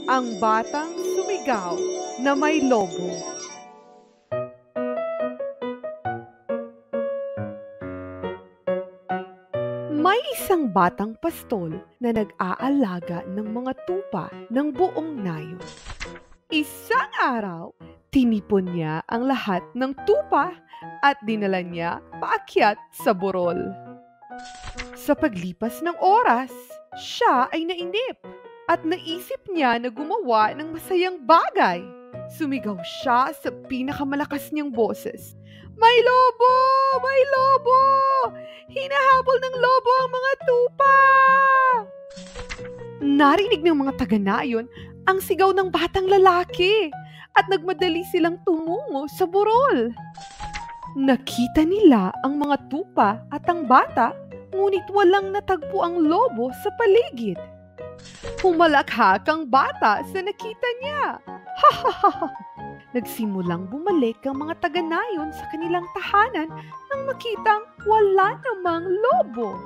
Ang batang sumigaw na may lobo. May isang batang pastol na nag-aalaga ng mga tupa ng buong nayon. Isang araw, tinipon niya ang lahat ng tupa at dinala niya paakyat sa burol. Sa paglipas ng oras, siya ay nainip at naisip niya na gumawa ng masayang bagay. Sumigaw siya sa pinakamalakas niyang boses. May lobo! May lobo! Hinahabol ng lobo ang mga tupa! Narinig ng mga taga-nayon ang sigaw ng batang lalaki at nagmadali silang tumungo sa burol. Nakita nila ang mga tupa at ang bata, ngunit walang natagpo ang lobo sa paligid. Humalakhak ang bata sa nakita niya. Ha ha ha ha! Nagsimulang bumalik ang mga taga-nayon sa kanilang tahanan nang makitang wala namang lobo.